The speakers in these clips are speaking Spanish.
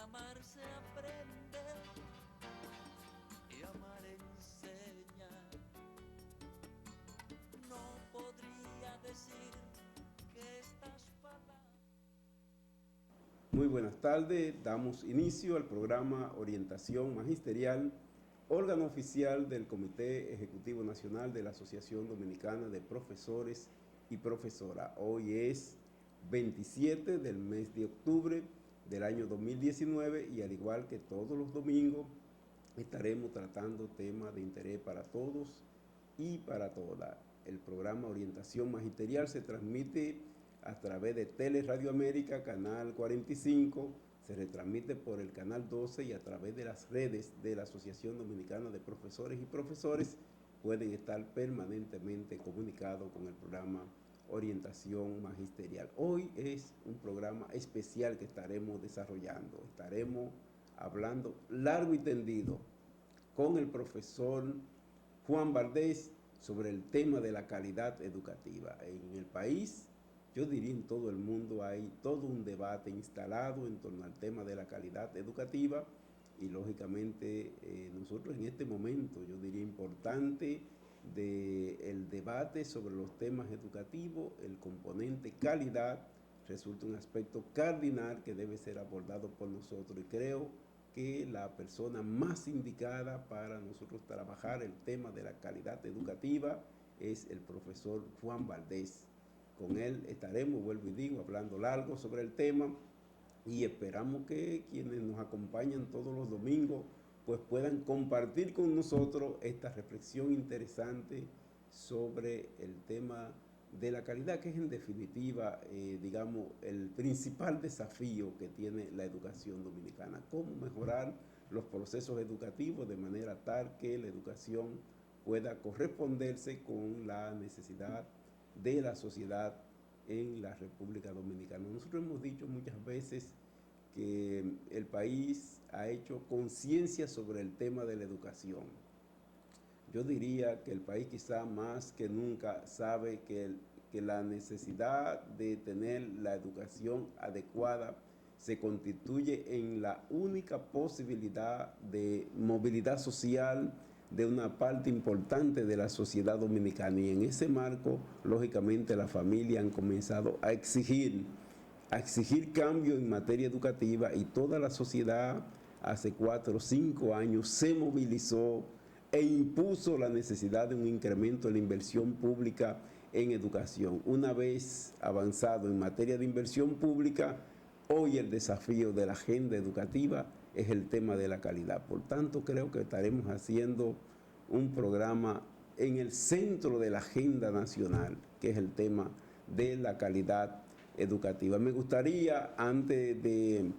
amar se aprende y amar enseña. No podría decir que estas palabras. Muy buenas tardes, damos inicio al programa Orientación Magisterial, órgano oficial del Comité Ejecutivo Nacional de la Asociación Dominicana de Profesores y Profesoras. Hoy es 27 del mes de octubre del año 2019 y al igual que todos los domingos estaremos tratando temas de interés para todos y para todas. El programa Orientación Magisterial se transmite a través de Teleradio América, canal 45, se retransmite por el canal 12 y a través de las redes de la Asociación Dominicana de Profesores y Profesores pueden estar permanentemente comunicados con el programa Orientación Magisterial. Hoy es un programa especial que estaremos desarrollando. Estaremos hablando largo y tendido con el profesor Juan Valdés sobre el tema de la calidad educativa. En el país, yo diría en todo el mundo, hay todo un debate instalado en torno al tema de la calidad educativa y lógicamente nosotros en este momento, yo diría importante, del debate sobre los temas educativos, el componente calidad resulta un aspecto cardinal que debe ser abordado por nosotros y creo que la persona más indicada para nosotros trabajar el tema de la calidad educativa es el profesor Juan Valdés. Con él estaremos, vuelvo y digo, hablando largo sobre el tema y esperamos que quienes nos acompañan todos los domingos pues puedan compartir con nosotros esta reflexión interesante sobre el tema de la calidad, que es en definitiva, digamos, el principal desafío que tiene la educación dominicana. Cómo mejorar los procesos educativos de manera tal que la educación pueda corresponderse con la necesidad de la sociedad en la República Dominicana. Nosotros hemos dicho muchas veces que el país ha hecho conciencia sobre el tema de la educación. Yo diría que el país quizá más que nunca sabe que la necesidad de tener la educación adecuada se constituye en la única posibilidad de movilidad social de una parte importante de la sociedad dominicana. Y en ese marco, lógicamente, las familias han comenzado a exigir cambio en materia educativa y toda la sociedad hace 4 o 5 años se movilizó e impuso la necesidad de un incremento de la inversión pública en educación. Una vez avanzado en materia de inversión pública, hoy el desafío de la agenda educativa es el tema de la calidad. Por tanto, creo que estaremos haciendo un programa en el centro de la agenda nacional, que es el tema de la calidad educativa. Me gustaría, antes de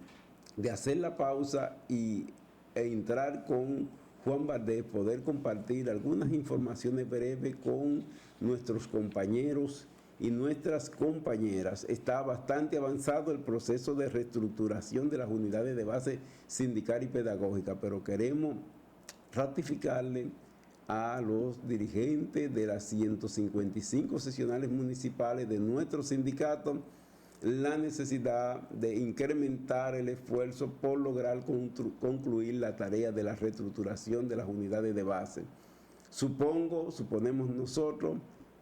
hacer la pausa e entrar con Juan Valdés, poder compartir algunas informaciones breves con nuestros compañeros y nuestras compañeras. Está bastante avanzado el proceso de reestructuración de las unidades de base sindical y pedagógica, pero queremos ratificarle a los dirigentes de las 155 seccionales municipales de nuestro sindicato la necesidad de incrementar el esfuerzo por lograr concluir la tarea de la reestructuración de las unidades de base. Suponemos nosotros,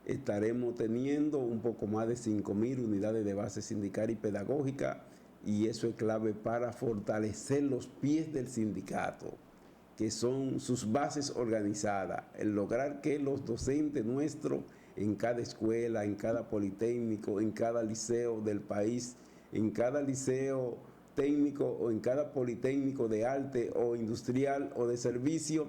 estaremos teniendo un poco más de 5.000 unidades de base sindical y pedagógica, y eso es clave para fortalecer los pies del sindicato, que son sus bases organizadas, el lograr que los docentes nuestros en cada escuela, en cada politécnico, en cada liceo del país, en cada liceo técnico o en cada politécnico de arte o industrial o de servicio,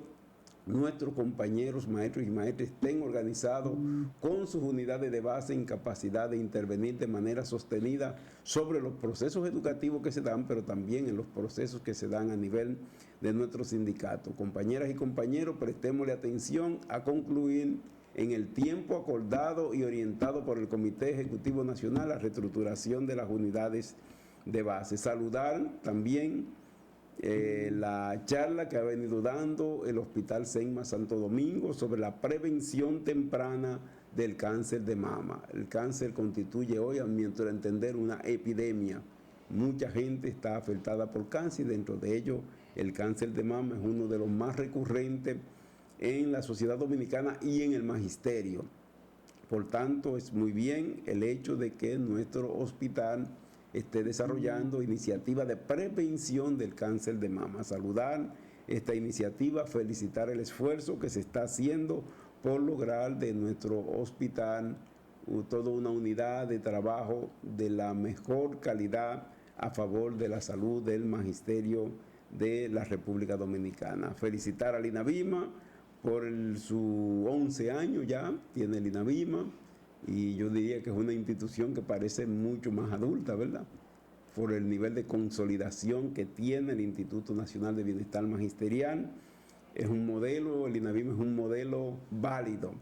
nuestros compañeros maestros y maestras estén organizados con sus unidades de base en capacidad de intervenir de manera sostenida sobre los procesos educativos que se dan, pero también en los procesos que se dan a nivel de nuestro sindicato. Compañeras y compañeros, prestémosle atención a concluir en el tiempo acordado y orientado por el Comité Ejecutivo Nacional la reestructuración de las unidades de base. Saludar también la charla que ha venido dando el Hospital Senma Santo Domingo sobre la prevención temprana del cáncer de mama. El cáncer constituye hoy, a mi entender, una epidemia mucha gente está afectada por cáncer, y dentro de ello el cáncer de mama es uno de los más recurrentes en la sociedad dominicana y en el magisterio. Por tanto, es muy bien el hecho de que nuestro hospital esté desarrollando iniciativas de prevención del cáncer de mama. Saludar esta iniciativa, felicitar el esfuerzo que se está haciendo por lograr de nuestro hospital toda una unidad de trabajo de la mejor calidad a favor de la salud del magisterio de la República Dominicana. Felicitar al INAVIMA por su 11 años ya, tiene el INAVIMA, y yo diría que es una institución que parece mucho más adulta, ¿verdad? Por el nivel de consolidación que tiene el Instituto Nacional de Bienestar Magisterial. Es un modelo, el INAVIMA es un modelo válido.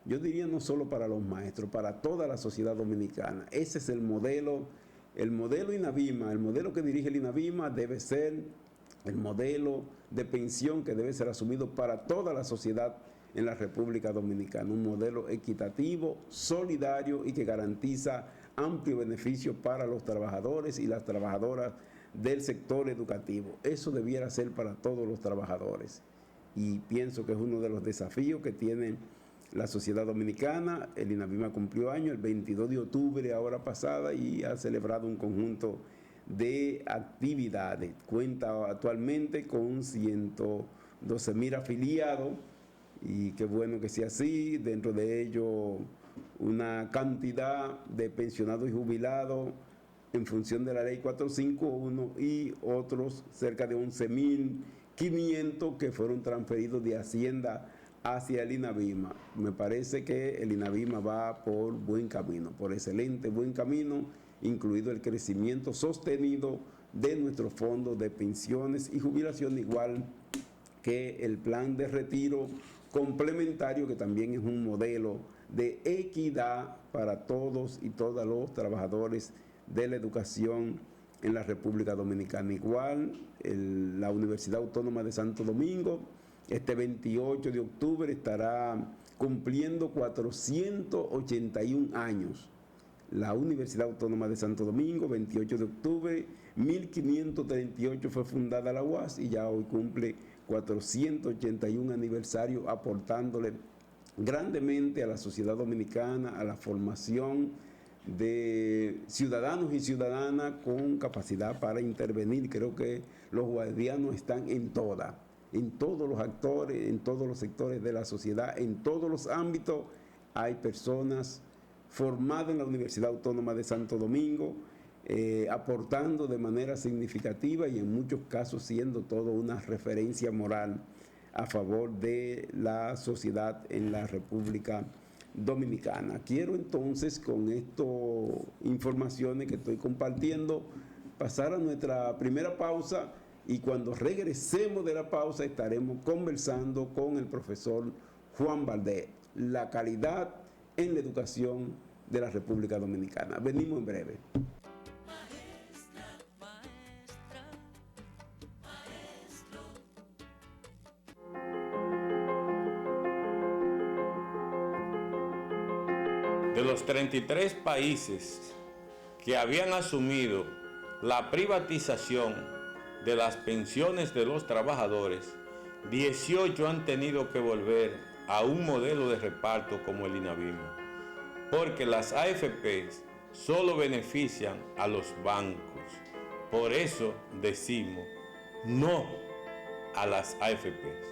Yo diría no solo para los maestros, para toda la sociedad dominicana. Ese es el modelo INAVIMA, el modelo que dirige el INAVIMA debe ser el modelo de pensión que debe ser asumido para toda la sociedad en la República Dominicana. Un modelo equitativo, solidario y que garantiza amplio beneficio para los trabajadores y las trabajadoras del sector educativo. Eso debiera ser para todos los trabajadores. Y pienso que es uno de los desafíos que tiene la sociedad dominicana. El INAVIMA cumplió año el 22 de octubre, ahora pasada, y ha celebrado un conjunto de actividades. Cuenta actualmente con 112,000 afiliados, y qué bueno que sea así. Dentro de ello, una cantidad de pensionados y jubilados en función de la ley 451 y otros cerca de 11,500 que fueron transferidos de Hacienda hacia el INAVIMA. Me parece que el INAVIMA va por buen camino, por excelente buen camino, incluido el crecimiento sostenido de nuestros fondos de pensiones y jubilación, igual que el plan de retiro complementario, que también es un modelo de equidad para todos y todas los trabajadores de la educación en la República Dominicana. Igual, la Universidad Autónoma de Santo Domingo, este 28 de octubre estará cumpliendo 481 años. La Universidad Autónoma de Santo Domingo, 28 de octubre, 1538 fue fundada la UAS y ya hoy cumple 481 aniversario, aportándole grandemente a la sociedad dominicana, a la formación de ciudadanos y ciudadanas con capacidad para intervenir. Creo que los guardianos están en todos los actores, en todos los sectores de la sociedad, en todos los ámbitos. Hay personas formadas en la Universidad Autónoma de Santo Domingo, aportando de manera significativa y en muchos casos siendo todo una referencia moral a favor de la sociedad en la República Dominicana. Quiero entonces, con estas informaciones que estoy compartiendo, pasar a nuestra primera pausa, y cuando regresemos de la pausa estaremos conversando con el profesor Juan Valdés, la calidad en la educación de la República Dominicana. Venimos en breve. De los 33 países que habían asumido la privatización de las pensiones de los trabajadores, 18 han tenido que volver a un modelo de reparto como el INAVIMA, porque las AFPs solo benefician a los bancos. Por eso decimos no a las AFPs.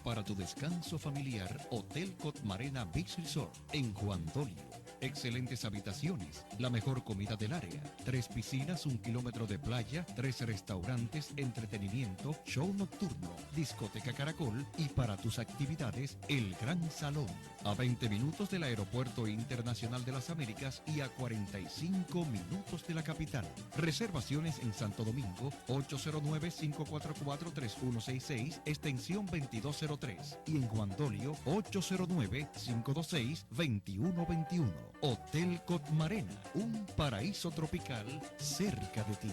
Para tu descanso familiar, Hotel Cotmarena Beach Resort en Juan Dolio. Excelentes habitaciones, la mejor comida del área, 3 piscinas, 1 kilómetro de playa, 3 restaurantes, entretenimiento, show nocturno, discoteca Caracol y para tus actividades, el Gran Salón. A 20 minutos del Aeropuerto Internacional de las Américas y a 45 minutos de la capital. Reservaciones en Santo Domingo, 809-544-3166, extensión 2203. Y en Juan Dolio, 809-526-2121. Hotel Cotmarena, un paraíso tropical cerca de ti.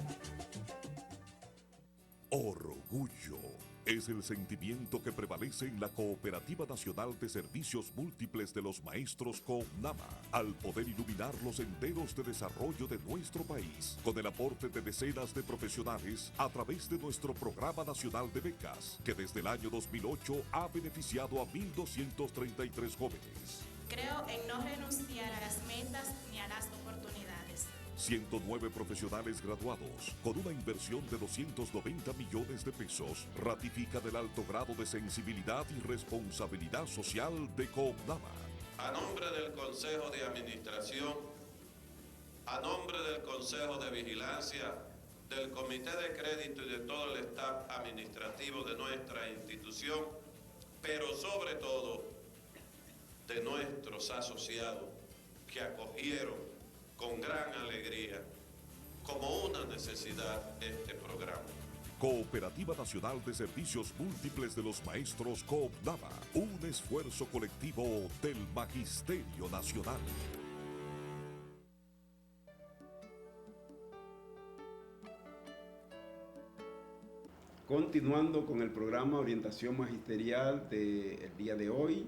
Orgullo, Es el sentimiento que prevalece en la Cooperativa Nacional de Servicios Múltiples de los Maestros CONAMA, al poder iluminar los senderos de desarrollo de nuestro país, con el aporte de decenas de profesionales a través de nuestro Programa Nacional de Becas, que desde el año 2008 ha beneficiado a 1.233 jóvenes. Creo en no renunciar a las metas ni a las oportunidades. 109 profesionales graduados, con una inversión de 290 millones de pesos, ratifican el alto grado de sensibilidad y responsabilidad social de CONAMA. A nombre del Consejo de Administración, a nombre del Consejo de Vigilancia, del Comité de Crédito y de todo el staff administrativo de nuestra institución, pero sobre todo de nuestros asociados que acogieron con gran alegría, como una necesidad, este programa. Cooperativa Nacional de Servicios Múltiples de los Maestros CONAMA, un esfuerzo colectivo del Magisterio Nacional. Continuando con el programa Orientación Magisterial del día de hoy,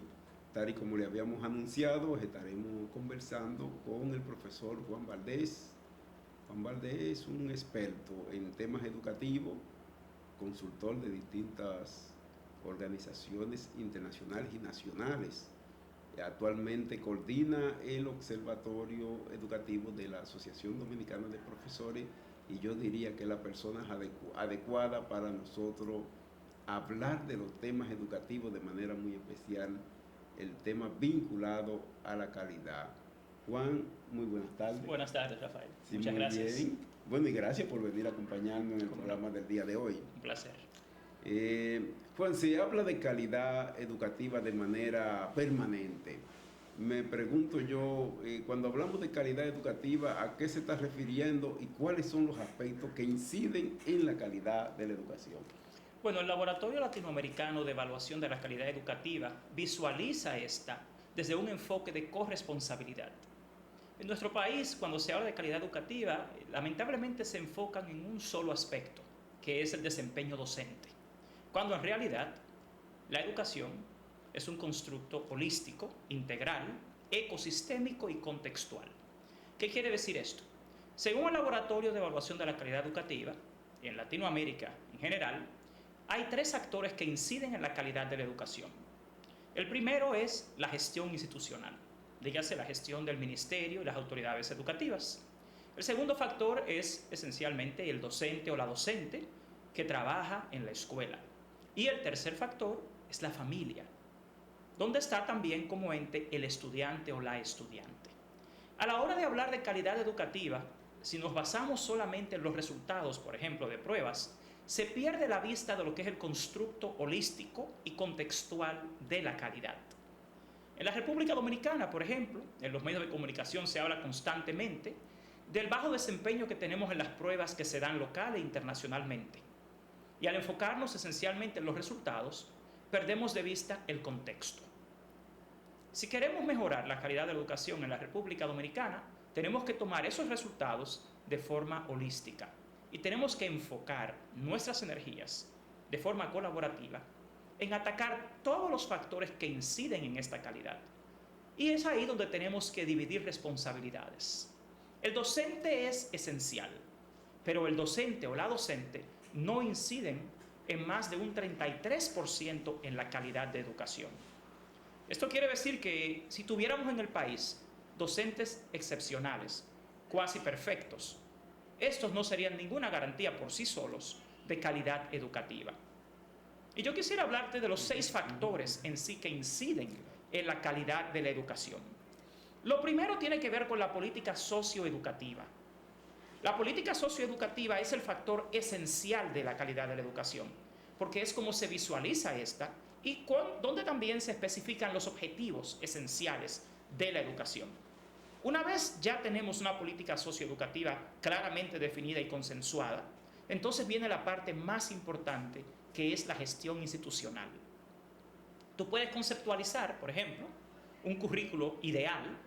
tal y como le habíamos anunciado, estaremos conversando con el profesor Juan Valdés. Juan Valdés es un experto en temas educativos, consultor de distintas organizaciones internacionales y nacionales. Actualmente coordina el Observatorio Educativo de la Asociación Dominicana de Profesores y yo diría que es la persona adecuada para nosotros hablar de los temas educativos de manera muy especial, el tema vinculado a la calidad. Juan, muy buenas tardes. Buenas tardes, Rafael. Sí, muchas muy gracias. Bien. Bueno, y gracias por venir a acompañarnos en el programa del día de hoy. Un placer. Juan, se habla de calidad educativa de manera permanente. Me pregunto yo, cuando hablamos de calidad educativa, ¿a qué se está refiriendo y cuáles son los aspectos que inciden en la calidad de la educación? Bueno, el Laboratorio Latinoamericano de Evaluación de la Calidad Educativa visualiza esta desde un enfoque de corresponsabilidad. En nuestro país, cuando se habla de calidad educativa, lamentablemente se enfocan en un solo aspecto, que es el desempeño docente, cuando en realidad la educación es un constructo holístico, integral, ecosistémico y contextual. ¿Qué quiere decir esto? Según el Laboratorio de Evaluación de la Calidad Educativa, en Latinoamérica en general, hay 3 actores que inciden en la calidad de la educación. El primero es la gestión institucional, dígase la gestión del ministerio y las autoridades educativas. El segundo factor es esencialmente el docente o la docente que trabaja en la escuela. Y el tercer factor es la familia, donde está también como ente el estudiante o la estudiante. A la hora de hablar de calidad educativa, si nos basamos solamente en los resultados, por ejemplo, de pruebas, se pierde la vista de lo que es el constructo holístico y contextual de la calidad. En la República Dominicana, por ejemplo, en los medios de comunicación se habla constantemente del bajo desempeño que tenemos en las pruebas que se dan local e internacionalmente. Y al enfocarnos esencialmente en los resultados, perdemos de vista el contexto. Si queremos mejorar la calidad de la educación en la República Dominicana, tenemos que tomar esos resultados de forma holística y tenemos que enfocar nuestras energías de forma colaborativa en atacar todos los factores que inciden en esta calidad. Y es ahí donde tenemos que dividir responsabilidades. El docente es esencial, pero el docente o la docente no inciden en más de un 33% en la calidad de educación. Esto quiere decir que si tuviéramos en el país docentes excepcionales, cuasi perfectos, estos no serían ninguna garantía por sí solos de calidad educativa. Y yo quisiera hablarte de los 6 factores en sí que inciden en la calidad de la educación. Lo primero tiene que ver con la política socioeducativa. La política socioeducativa es el factor esencial de la calidad de la educación, porque es como se visualiza esta y donde también se especifican los objetivos esenciales de la educación. Una vez ya tenemos una política socioeducativa claramente definida y consensuada, entonces viene la parte más importante, que es la gestión institucional. Tú puedes conceptualizar, por ejemplo, un currículo ideal,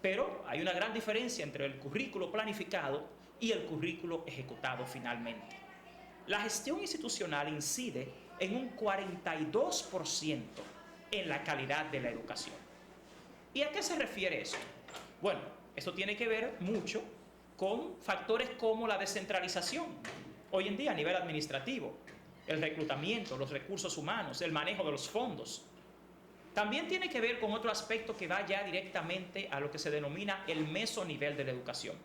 pero hay una gran diferencia entre el currículo planificado y el currículo ejecutado finalmente. La gestión institucional incide en un 42% en la calidad de la educación. ¿Y a qué se refiere eso? Bueno, esto tiene que ver mucho con factores como la descentralización, hoy en día a nivel administrativo, el reclutamiento, los recursos humanos, el manejo de los fondos. También tiene que ver con otro aspecto que va ya directamente a lo que se denomina el mesonivel de la educación.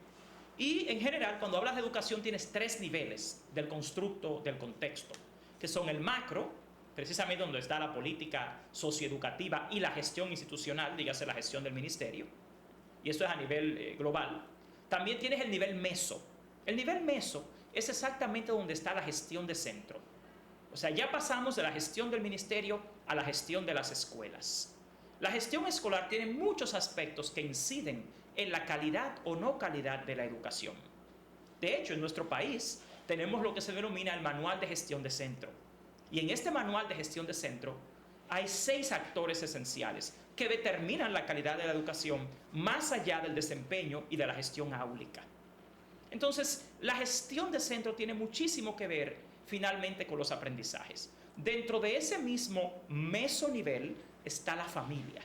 Y en general, cuando hablas de educación, tienes 3 niveles del constructo del contexto, que son el macro, precisamente donde está la política socioeducativa y la gestión institucional, dígase la gestión del ministerio, y eso es a nivel global. También tienes el nivel meso. El nivel meso es exactamente donde está la gestión de centro. O sea, ya pasamos de la gestión del ministerio a la gestión de las escuelas. La gestión escolar tiene muchos aspectos que inciden en la calidad o no calidad de la educación. De hecho, en nuestro país tenemos lo que se denomina el Manual de Gestión de Centro. Y en este Manual de Gestión de Centro hay 6 actores esenciales que determinan la calidad de la educación más allá del desempeño y de la gestión áulica. Entonces, la gestión de centro tiene muchísimo que ver finalmente con los aprendizajes. Dentro de ese mismo mesonivel está la familia.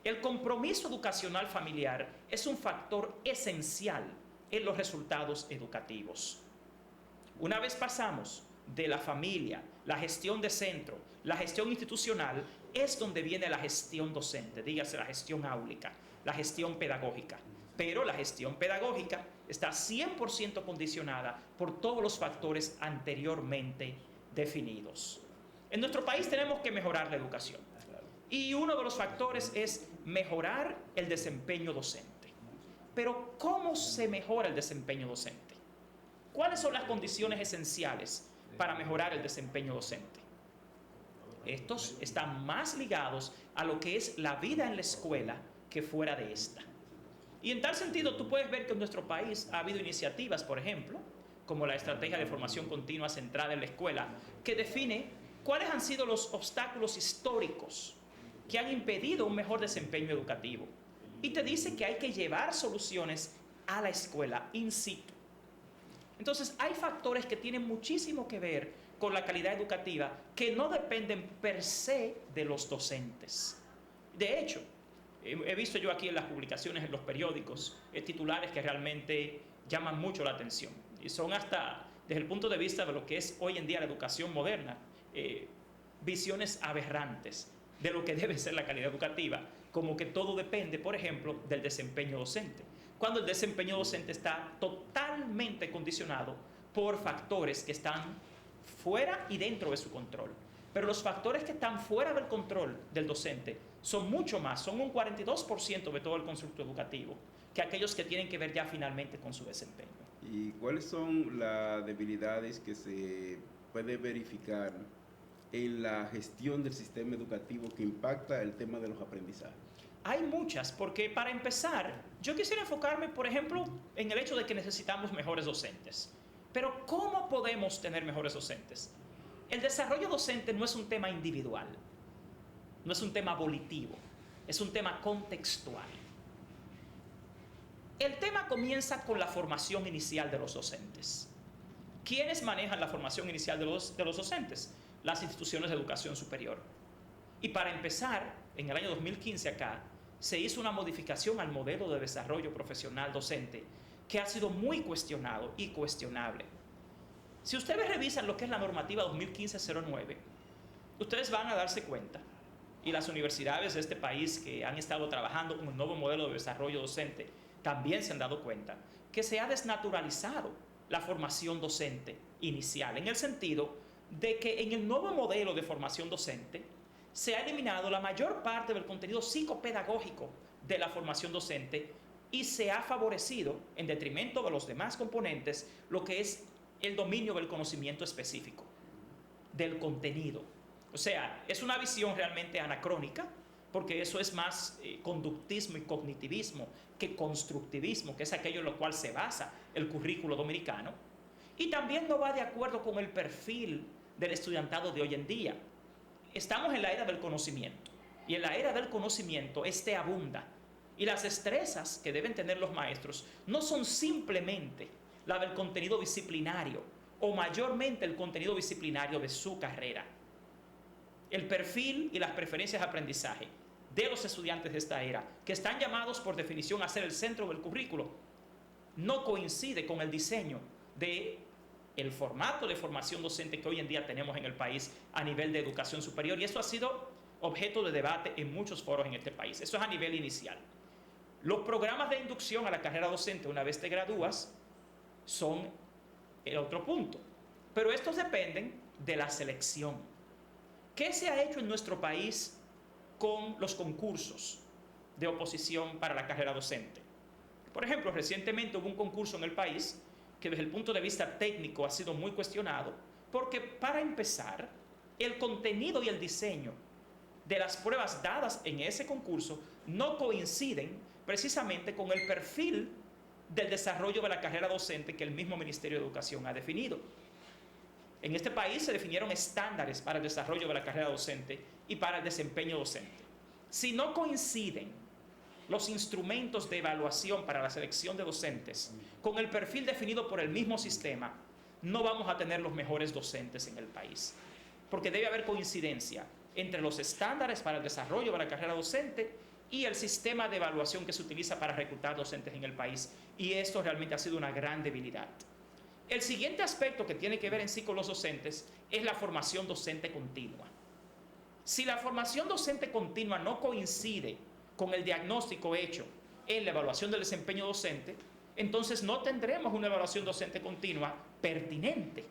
El compromiso educacional familiar es un factor esencial en los resultados educativos. Una vez pasamos de la familia, la gestión de centro, la gestión institucional, es donde viene la gestión docente, dígase la gestión áulica, la gestión pedagógica. Pero la gestión pedagógica está 100% condicionada por todos los factores anteriormente definidos. En nuestro país tenemos que mejorar la educación. Y uno de los factores es mejorar el desempeño docente. Pero ¿cómo se mejora el desempeño docente? ¿Cuáles son las condiciones esenciales para mejorar el desempeño docente? Estos están más ligados a lo que es la vida en la escuela que fuera de esta. Y en tal sentido, tú puedes ver que en nuestro país ha habido iniciativas, por ejemplo, como la Estrategia de Formación Continua centrada en la escuela, que define cuáles han sido los obstáculos históricos que han impedido un mejor desempeño educativo. Y te dice que hay que llevar soluciones a la escuela in situ. Entonces, hay factores que tienen muchísimo que ver con la calidad educativa que no dependen per se de los docentes. De hecho, he visto yo aquí en las publicaciones, en los periódicos, titulares que realmente llaman mucho la atención. Y son hasta, desde el punto de vista de lo que es hoy en día la educación moderna, visiones aberrantes de lo que debe ser la calidad educativa, como que todo depende, por ejemplo, del desempeño docente, cuando el desempeño docente está totalmente condicionado por factores que están fuera y dentro de su control. Pero los factores que están fuera del control del docente son mucho más, son un 42% de todo el constructo educativo, que aquellos que tienen que ver ya finalmente con su desempeño. ¿Y cuáles son las debilidades que se puede verificar en la gestión del sistema educativo que impacta el tema de los aprendizajes? Hay muchas, porque para empezar, yo quisiera enfocarme, por ejemplo, en el hecho de que necesitamos mejores docentes. Pero ¿cómo podemos tener mejores docentes? El desarrollo docente no es un tema individual, no es un tema volitivo, es un tema contextual. El tema comienza con la formación inicial de los docentes. ¿Quiénes manejan la formación inicial de los docentes? Las instituciones de educación superior. Y para empezar, en el año 2015 acá, se hizo una modificación al modelo de desarrollo profesional docente que ha sido muy cuestionado y cuestionable. Si ustedes revisan lo que es la normativa 2015-09, ustedes van a darse cuenta, y las universidades de este país que han estado trabajando con el nuevo modelo de desarrollo docente también se han dado cuenta, que se ha desnaturalizado la formación docente inicial, en el sentido de que en el nuevo modelo de formación docente se ha eliminado la mayor parte del contenido psicopedagógico de la formación docente y se ha favorecido, en detrimento de los demás componentes, lo que es el dominio del conocimiento específico, del contenido. O sea, es una visión realmente anacrónica, porque eso es más conductismo y cognitivismo que constructivismo, que es aquello en lo cual se basa el currículo dominicano, y también no va de acuerdo con el perfil del estudiantado de hoy en día. Estamos en la era del conocimiento, y en la era del conocimiento este abunda, y las destrezas que deben tener los maestros no son simplemente la del contenido disciplinario o mayormente el contenido disciplinario de su carrera. El perfil y las preferencias de aprendizaje de los estudiantes de esta era, que están llamados por definición a ser el centro del currículo, no coincide con el diseño del formato de formación docente que hoy en día tenemos en el país a nivel de educación superior, y eso ha sido objeto de debate en muchos foros en este país. Eso es a nivel inicial. Los programas de inducción a la carrera docente, una vez te gradúas, son el otro punto. Pero estos dependen de la selección. ¿Qué se ha hecho en nuestro país con los concursos de oposición para la carrera docente? Por ejemplo, recientemente hubo un concurso en el país que desde el punto de vista técnico ha sido muy cuestionado, porque para empezar, el contenido y el diseño de las pruebas dadas en ese concurso no coinciden precisamente con el perfil del desarrollo de la carrera docente que el mismo Ministerio de Educación ha definido. En este país se definieron estándares para el desarrollo de la carrera docente y para el desempeño docente. Si no coinciden los instrumentos de evaluación para la selección de docentes con el perfil definido por el mismo sistema, no vamos a tener los mejores docentes en el país, porque debe haber coincidencia entre los estándares para el desarrollo de la carrera docente y el sistema de evaluación que se utiliza para reclutar docentes en el país, y esto realmente ha sido una gran debilidad. El siguiente aspecto que tiene que ver en sí con los docentes es la formación docente continua. Si la formación docente continua no coincide con el diagnóstico hecho en la evaluación del desempeño docente, entonces no tendremos una evaluación docente continua pertinente.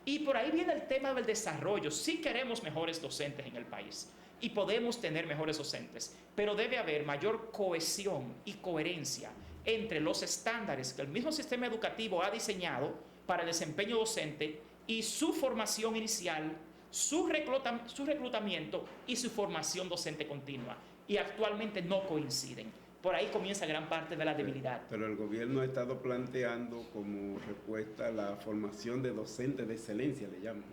Y por ahí viene el tema del desarrollo. Sí queremos mejores docentes en el país y podemos tener mejores docentes, pero debe haber mayor cohesión y coherencia entre los estándares que el mismo sistema educativo ha diseñado para el desempeño docente y su formación inicial, su reclutamiento y su formación docente continua. Y actualmente no coinciden. Por ahí comienza gran parte de la debilidad. Pero el gobierno ha estado planteando como respuesta la formación de docentes de excelencia, le llaman.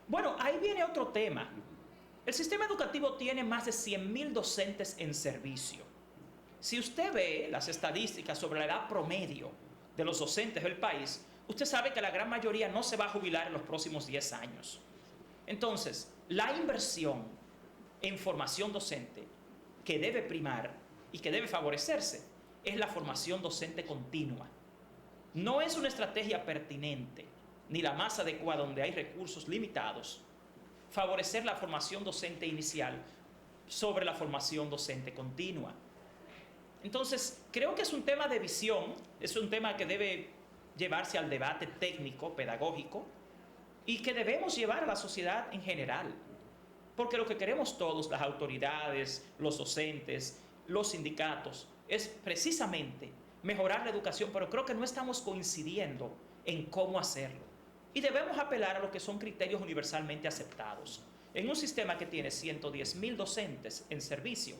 Bueno, ahí viene otro tema. El sistema educativo tiene más de 100.000 docentes en servicio. Si usted ve las estadísticas sobre la edad promedio de los docentes del país, usted sabe que la gran mayoría no se va a jubilar en los próximos 10 años. Entonces, la inversión en formación docente que debe primar y que debe favorecerse es la formación docente continua. No es una estrategia pertinente ni la más adecuada donde hay recursos limitados favorecer la formación docente inicial sobre la formación docente continua. Entonces, creo que es un tema de visión, es un tema que debe llevarse al debate técnico, pedagógico, y que debemos llevar a la sociedad en general. Porque lo que queremos todos, las autoridades, los docentes, los sindicatos, es precisamente mejorar la educación, pero creo que no estamos coincidiendo en cómo hacerlo. Y debemos apelar a lo que son criterios universalmente aceptados. En un sistema que tiene 110.000 docentes en servicio,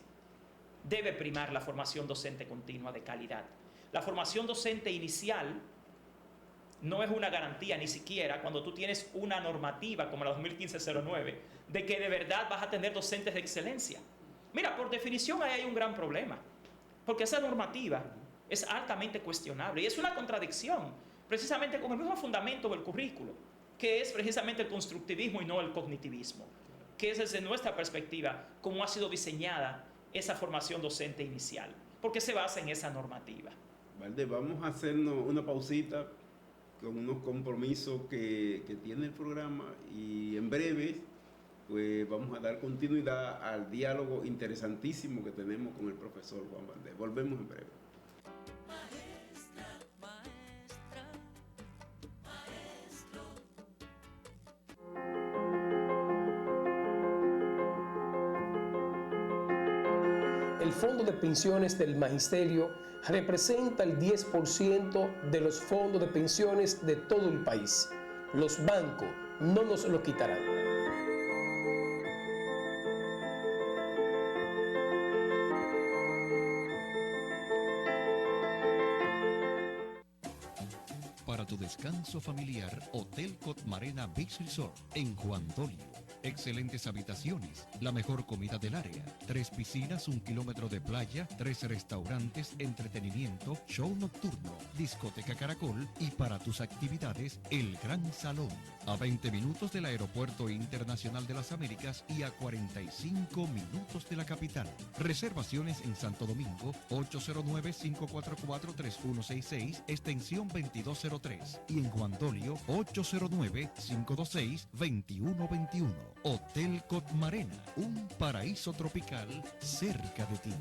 debe primar la formación docente continua de calidad. La formación docente inicial no es una garantía ni siquiera cuando tú tienes una normativa como la 2015-09 de que de verdad vas a tener docentes de excelencia. Mira, por definición ahí hay un gran problema, porque esa normativa es altamente cuestionable y es una contradicción precisamente con el mismo fundamento del currículo, que es precisamente el constructivismo y no el cognitivismo, que es desde nuestra perspectiva cómo ha sido diseñada esa formación docente inicial, porque se basa en esa normativa. Valde, vamos a hacernos una pausita con unos compromisos que tiene el programa y en breve pues vamos a dar continuidad al diálogo interesantísimo que tenemos con el profesor Juan Valdés. Volvemos en breve. Maestra, maestra, maestro. El Fondo de Pensiones del Magisterio representa el 10% de los fondos de pensiones de todo el país. Los bancos no nos lo quitarán. Para tu descanso familiar, Hotel Cotmarena Beach Resort en Juan Dolio. excelentes habitaciones, la mejor comida del área, 3 piscinas, 1 kilómetro de playa, 3 restaurantes, entretenimiento, show nocturno, discoteca Caracol y para tus actividades, el Gran Salón. A 20 minutos del Aeropuerto Internacional de las Américas y a 45 minutos de la capital. Reservaciones en Santo Domingo, 809-544-3166, extensión 2203. Y en Juan Dolio, 809-526-2121. Hotel Cotmarena, un paraíso tropical cerca de ti.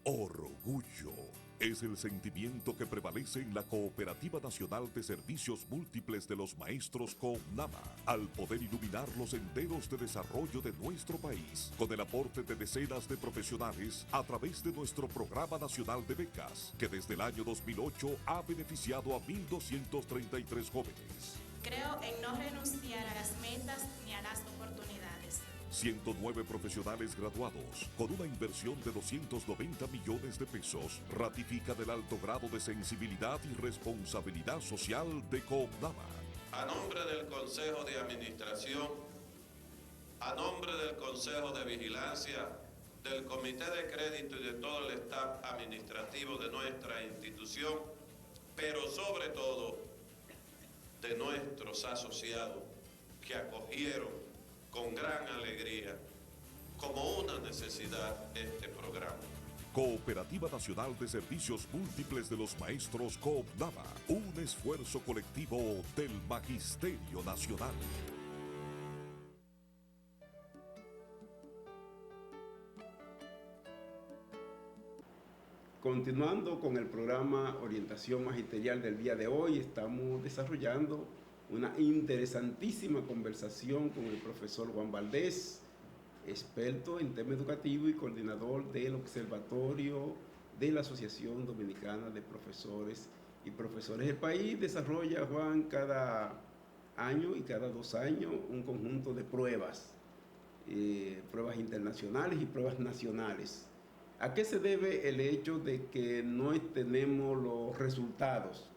Orgullo es el sentimiento que prevalece en la Cooperativa Nacional de Servicios Múltiples de los Maestros CONAMA, al poder iluminar los senderos de desarrollo de nuestro país, con el aporte de decenas de profesionales a través de nuestro Programa Nacional de Becas, que desde el año 2008 ha beneficiado a 1.233 jóvenes. Creo en no renunciar a las metas ni a las oportunidades. 109 profesionales graduados, con una inversión de 290 millones de pesos, ratifican el alto grado de sensibilidad y responsabilidad social de CONAMA. A nombre del Consejo de Administración, a nombre del Consejo de Vigilancia, del Comité de Crédito y de todo el staff administrativo de nuestra institución, pero sobre todo de nuestros asociados que acogieron con gran alegría, como una necesidad, este programa. Cooperativa Nacional de Servicios Múltiples de los Maestros CONAMA, un esfuerzo colectivo del Magisterio Nacional. Continuando con el programa Orientación Magisterial del día de hoy, estamos desarrollando una interesantísima conversación con el profesor Juan Valdés, experto en tema educativo y coordinador del Observatorio de la Asociación Dominicana de Profesores y Profesores. El país desarrolla, Juan, cada año y cada 2 años un conjunto de pruebas, pruebas internacionales y pruebas nacionales. ¿A qué se debe el hecho de que no tenemos los resultados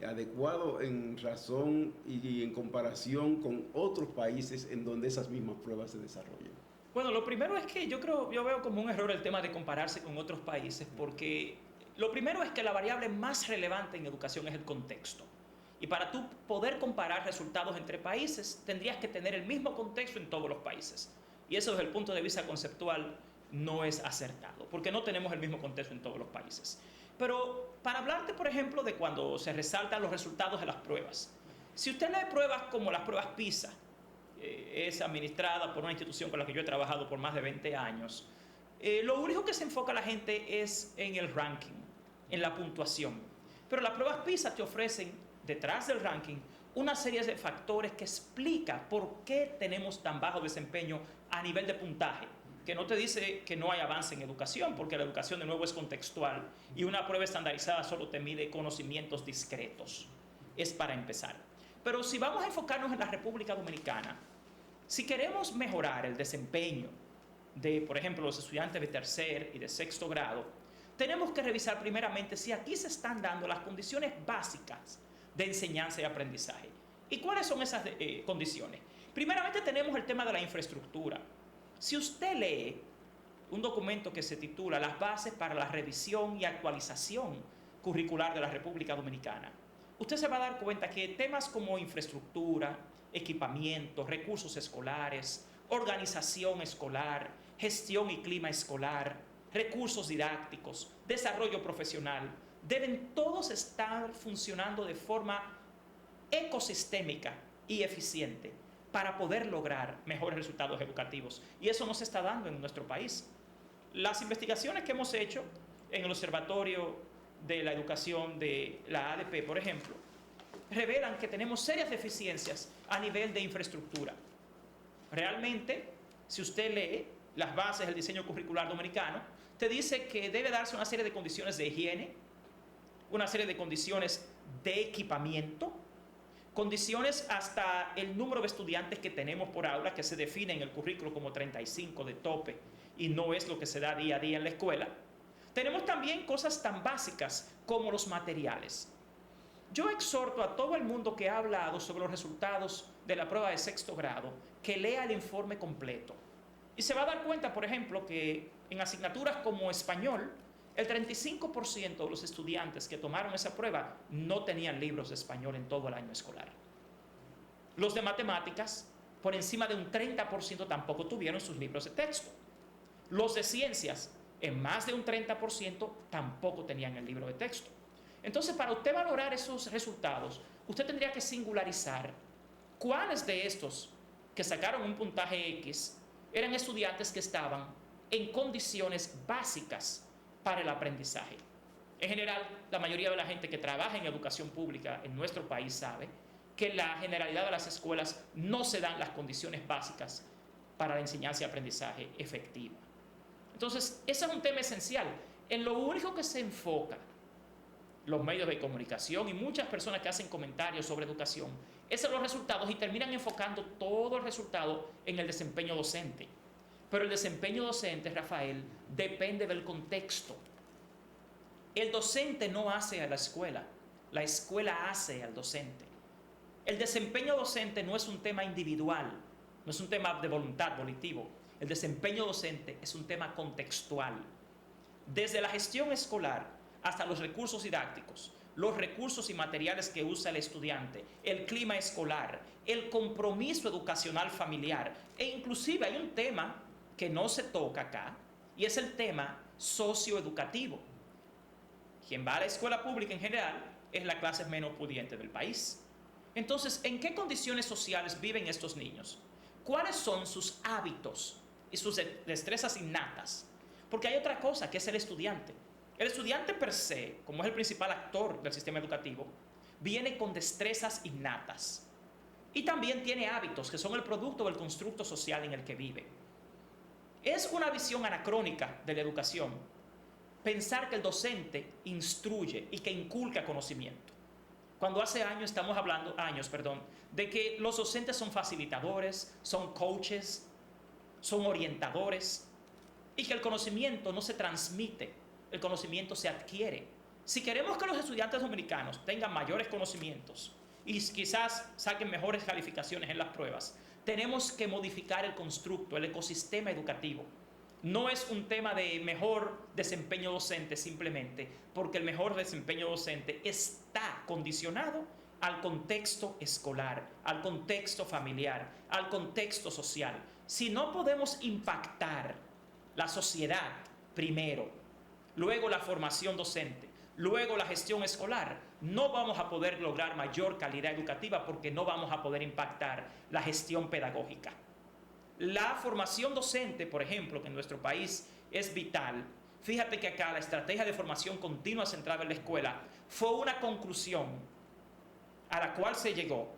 adecuados en razón y en comparación con otros países en donde esas mismas pruebas se desarrollan? Bueno, lo primero es que yo veo como un error el tema de compararse con otros países, porque lo primero es que la variable más relevante en educación es el contexto. Y para tú poder comparar resultados entre países, tendrías que tener el mismo contexto en todos los países. Y eso desde el punto de vista conceptual no es acertado, porque no tenemos el mismo contexto en todos los países. Pero para hablarte, por ejemplo, de cuando se resaltan los resultados de las pruebas. Si usted lee pruebas como las pruebas PISA, es administrada por una institución con la que yo he trabajado por más de 20 años, lo único que se enfoca la gente es en el ranking, en la puntuación. Pero las pruebas PISA te ofrecen, detrás del ranking, una serie de factores que explican por qué tenemos tan bajo desempeño a nivel de puntaje, que no te dice que no hay avance en educación, porque la educación de nuevo es contextual y una prueba estandarizada solo te mide conocimientos discretos. Es para empezar. Pero si vamos a enfocarnos en la República Dominicana, si queremos mejorar el desempeño de, por ejemplo, los estudiantes de 3er y de 6º grado, tenemos que revisar primeramente si aquí se están dando las condiciones básicas de enseñanza y aprendizaje. ¿Y cuáles son esas condiciones? Primeramente tenemos el tema de la infraestructura. Si usted lee un documento que se titula Las bases para la revisión y actualización curricular de la República Dominicana, usted se va a dar cuenta que temas como infraestructura, equipamiento, recursos escolares, organización escolar, gestión y clima escolar, recursos didácticos, desarrollo profesional, deben todos estar funcionando de forma ecosistémica y eficiente para poder lograr mejores resultados educativos. Y eso no se está dando en nuestro país. Las investigaciones que hemos hecho en el Observatorio de la Educación de la ADP, por ejemplo, revelan que tenemos serias deficiencias a nivel de infraestructura. Realmente, si usted lee las bases del diseño curricular dominicano, te dice que debe darse una serie de condiciones de higiene, una serie de condiciones de equipamiento, condiciones hasta el número de estudiantes que tenemos por aula, que se define en el currículo como 35 de tope, y no es lo que se da día a día en la escuela. Tenemos también cosas tan básicas como los materiales. Yo exhorto a todo el mundo que ha hablado sobre los resultados de la prueba de sexto grado que lea el informe completo. Y se va a dar cuenta, por ejemplo, que en asignaturas como español, el 35% de los estudiantes que tomaron esa prueba no tenían libros de español en todo el año escolar. Los de matemáticas, por encima de un 30% tampoco tuvieron sus libros de texto. Los de ciencias, en más de un 30%, tampoco tenían el libro de texto. Entonces, para usted valorar esos resultados, usted tendría que singularizar cuáles de estos que sacaron un puntaje X eran estudiantes que estaban en condiciones básicas para el aprendizaje. En general, la mayoría de la gente que trabaja en educación pública en nuestro país sabe que en la generalidad de las escuelas no se dan las condiciones básicas para la enseñanza y aprendizaje efectiva. Entonces, ese es un tema esencial. En lo único que se enfoca los medios de comunicación y muchas personas que hacen comentarios sobre educación es en los resultados y terminan enfocando todo el resultado en el desempeño docente. Pero el desempeño docente, Rafael, depende del contexto. El docente no hace a la escuela hace al docente. El desempeño docente no es un tema individual, no es un tema de voluntad, volitivo. El desempeño docente es un tema contextual. Desde la gestión escolar hasta los recursos didácticos, los recursos y materiales que usa el estudiante, el clima escolar, el compromiso educacional familiar, e inclusive hay un tema que no se toca acá, y es el tema socioeducativo. Quien va a la escuela pública en general es la clase menos pudiente del país. Entonces, ¿en qué condiciones sociales viven estos niños? ¿Cuáles son sus hábitos y sus destrezas innatas? Porque hay otra cosa que es el estudiante. El estudiante per se, como es el principal actor del sistema educativo, viene con destrezas innatas. Y también tiene hábitos que son el producto del constructo social en el que vive. Es una visión anacrónica de la educación pensar que el docente instruye y que inculca conocimiento. Cuando hace años estamos hablando, de que los docentes son facilitadores, son coaches, son orientadores, y que el conocimiento no se transmite, el conocimiento se adquiere. Si queremos que los estudiantes dominicanos tengan mayores conocimientos y quizás saquen mejores calificaciones en las pruebas, tenemos que modificar el constructo, el ecosistema educativo. No es un tema de mejor desempeño docente simplemente, porque el mejor desempeño docente está condicionado al contexto escolar, al contexto familiar, al contexto social. Si no podemos impactar la sociedad primero, luego la formación docente, luego la gestión escolar, no vamos a poder lograr mayor calidad educativa porque no vamos a poder impactar la gestión pedagógica. La formación docente, por ejemplo, que en nuestro país es vital. Fíjate que acá la estrategia de formación continua centrada en la escuela fue una conclusión a la cual se llegó,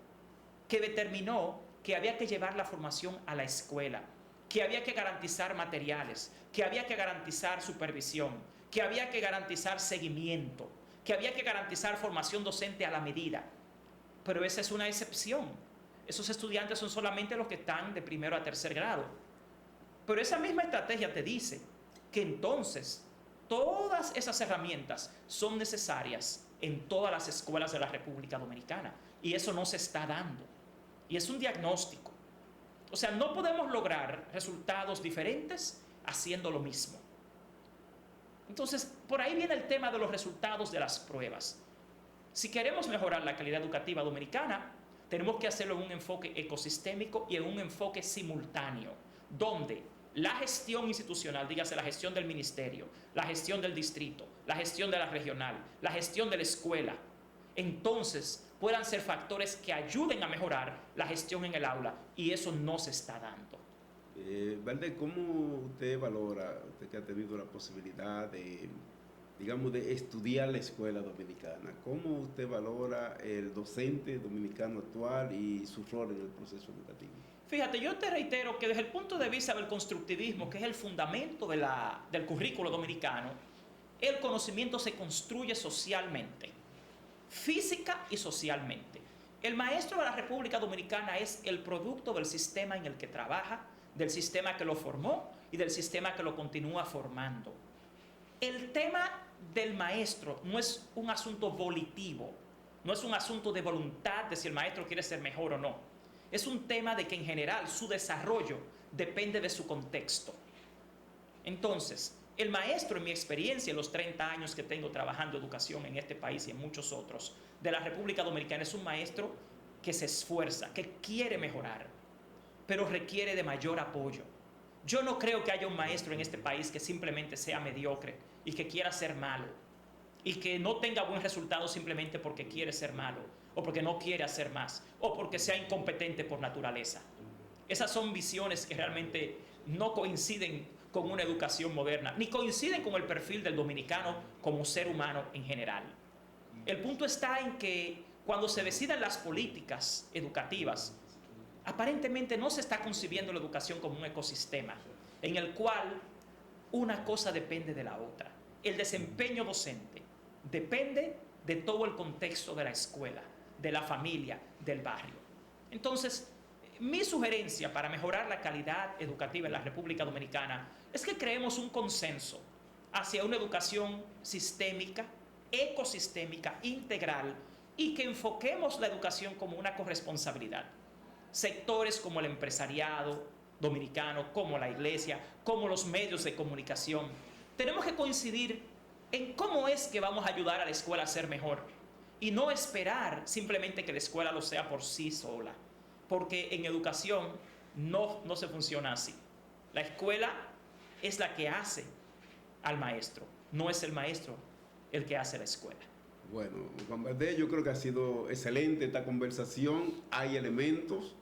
que determinó que había que llevar la formación a la escuela, que había que garantizar materiales, que había que garantizar supervisión, que había que garantizar seguimiento, que había que garantizar formación docente a la medida. Pero esa es una excepción. Esos estudiantes son solamente los que están de primero a tercer grado. Pero esa misma estrategia te dice que entonces todas esas herramientas son necesarias en todas las escuelas de la República Dominicana. Y eso no se está dando. Y es un diagnóstico. O sea, no podemos lograr resultados diferentes haciendo lo mismo. Entonces, por ahí viene el tema de los resultados de las pruebas. Si queremos mejorar la calidad educativa dominicana, tenemos que hacerlo en un enfoque ecosistémico y en un enfoque simultáneo, donde la gestión institucional, dígase la gestión del ministerio, la gestión del distrito, la gestión de la regional, la gestión de la escuela, entonces puedan ser factores que ayuden a mejorar la gestión en el aula, y eso no se está dando. Valde, ¿cómo usted valora, usted que ha tenido la posibilidad de estudiar la escuela dominicana? ¿Cómo usted valora el docente dominicano actual y su rol en el proceso educativo? Fíjate, yo te reitero que desde el punto de vista del constructivismo, que es el fundamento del currículo dominicano, el conocimiento se construye socialmente, física y socialmente. El maestro de la República Dominicana es el producto del sistema en el que trabaja, del sistema que lo formó y del sistema que lo continúa formando. El tema del maestro no es un asunto volitivo, no es un asunto de voluntad de si el maestro quiere ser mejor o no. Es un tema de que en general su desarrollo depende de su contexto. Entonces, el maestro, en mi experiencia, en los 30 años que tengo trabajando educación en este país y en muchos otros de la República Dominicana, es un maestro que se esfuerza, que quiere mejorar, pero requiere de mayor apoyo. Yo no creo que haya un maestro en este país que simplemente sea mediocre y que quiera ser malo y que no tenga buen resultado simplemente porque quiere ser malo o porque no quiere hacer más o porque sea incompetente por naturaleza. Esas son visiones que realmente no coinciden con una educación moderna, ni coinciden con el perfil del dominicano como ser humano en general. El punto está en que cuando se decidan las políticas educativas, aparentemente no se está concibiendo la educación como un ecosistema en el cual una cosa depende de la otra. El desempeño docente depende de todo el contexto de la escuela, de la familia, del barrio. Entonces, mi sugerencia para mejorar la calidad educativa en la República Dominicana es que creemos un consenso hacia una educación sistémica, ecosistémica, integral, y que enfoquemos la educación como una corresponsabilidad. Sectores como el empresariado dominicano, como la iglesia, como los medios de comunicación, tenemos que coincidir en cómo es que vamos a ayudar a la escuela a ser mejor y no esperar simplemente que la escuela lo sea por sí sola, porque en educación no se funciona así. La escuela es la que hace al maestro, no es el maestro el que hace la escuela. Bueno, Juan Valdés, yo creo que ha sido excelente esta conversación. Hay elementos,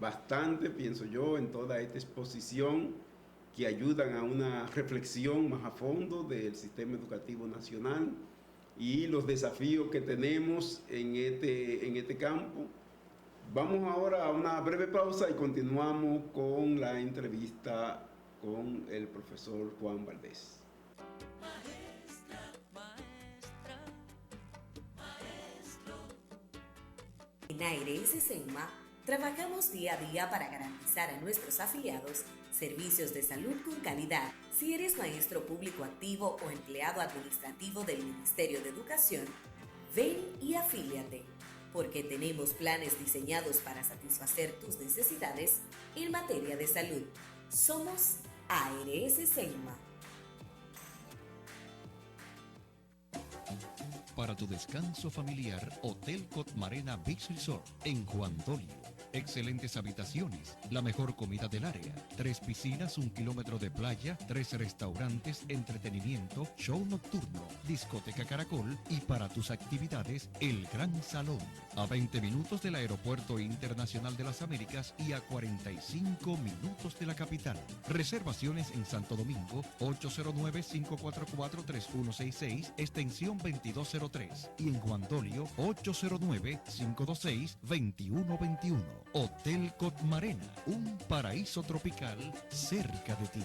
bastante, pienso yo, en toda esta exposición que ayudan a una reflexión más a fondo del sistema educativo nacional y los desafíos que tenemos en este campo. Vamos ahora a una breve pausa y continuamos con la entrevista con el profesor Juan Valdés. En ARS Senma trabajamos día a día para garantizar a nuestros afiliados servicios de salud con calidad. Si eres maestro público activo o empleado administrativo del Ministerio de Educación, ven y afíliate, porque tenemos planes diseñados para satisfacer tus necesidades en materia de salud. Somos ARS Senma. Para tu descanso familiar, Hotel Cotmarena Beach Resort en Juan Dolio. Excelentes habitaciones, la mejor comida del área, 3 piscinas, 1 kilómetro de playa, 3 restaurantes, entretenimiento, show nocturno, discoteca Caracol y para tus actividades, el Gran Salón. A 20 minutos del Aeropuerto Internacional de las Américas y a 45 minutos de la capital. Reservaciones en Santo Domingo, 809-544-3166, extensión 2203. Y en Juan Dolio, 809-526-2121. Hotel Cotmarena, un paraíso tropical cerca de ti.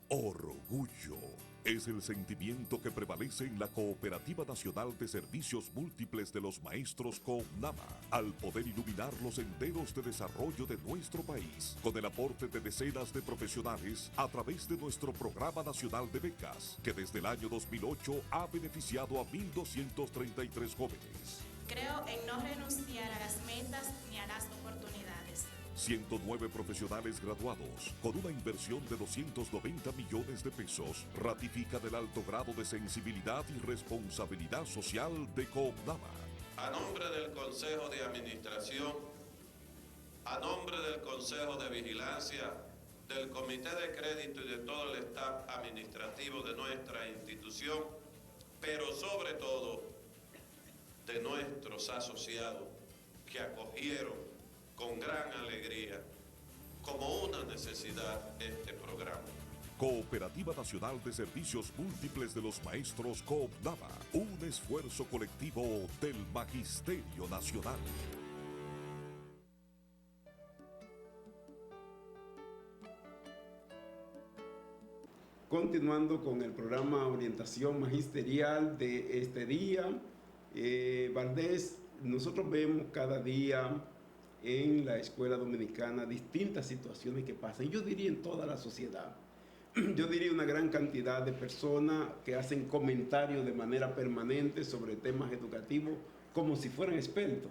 Orgullo es el sentimiento que prevalece en la Cooperativa Nacional de Servicios Múltiples de los Maestros CONAMA, al poder iluminar los senderos de desarrollo de nuestro país, con el aporte de decenas de profesionales a través de nuestro Programa Nacional de Becas, que desde el año 2008 ha beneficiado a 1.233 jóvenes. Creo en no renunciar a las metas ni a las oportunidades. 109 profesionales graduados, con una inversión de 290 millones de pesos, ratifican el alto grado de sensibilidad y responsabilidad social de CONAMA. A nombre del Consejo de Administración, a nombre del Consejo de Vigilancia, del Comité de Crédito y de todo el staff administrativo de nuestra institución, pero sobre todo de nuestros asociados que acogieron con gran alegría como una necesidad este programa. Cooperativa Nacional de Servicios Múltiples de los Maestros CONAMA, un esfuerzo colectivo del Magisterio Nacional. Continuando con el programa Orientación Magisterial de este día, Valdés, nosotros vemos cada día en la escuela dominicana distintas situaciones que pasan. Yo diría en toda la sociedad. Yo diría una gran cantidad de personas que hacen comentarios de manera permanente sobre temas educativos como si fueran expertos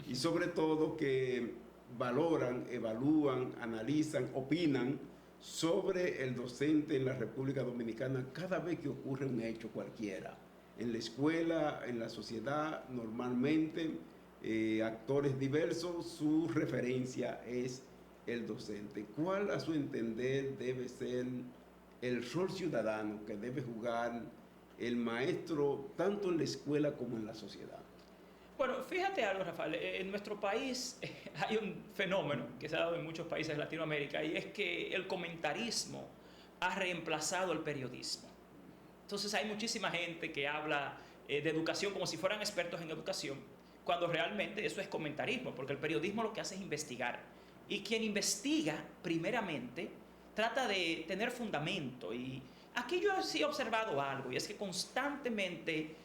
y sobre todo que valoran, evalúan, analizan, opinan sobre el docente en la República Dominicana cada vez que ocurre un hecho cualquiera. En la escuela, en la sociedad, normalmente actores diversos, su referencia es el docente. ¿Cuál, a su entender, debe ser el rol ciudadano que debe jugar el maestro tanto en la escuela como en la sociedad? Bueno, fíjate algo, Rafael, en nuestro país hay un fenómeno que se ha dado en muchos países de Latinoamérica, y es que el comentarismo ha reemplazado el periodismo. Entonces hay muchísima gente que habla de educación como si fueran expertos en educación, cuando realmente eso es comentarismo, porque el periodismo lo que hace es investigar. Y quien investiga, primeramente, trata de tener fundamento. Y aquí yo sí he observado algo, y es que constantemente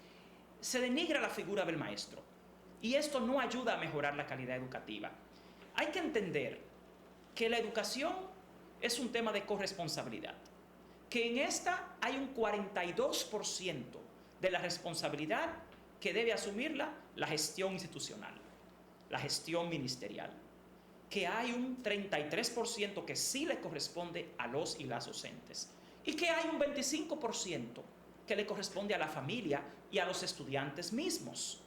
se denigra la figura del maestro. Y esto no ayuda a mejorar la calidad educativa. Hay que entender que la educación es un tema de corresponsabilidad, que en esta hay un 42% de la responsabilidad que debe asumirla la gestión institucional, la gestión ministerial, que hay un 33% que sí le corresponde a los y las docentes, y que hay un 25% que le corresponde a la familia y a los estudiantes mismos.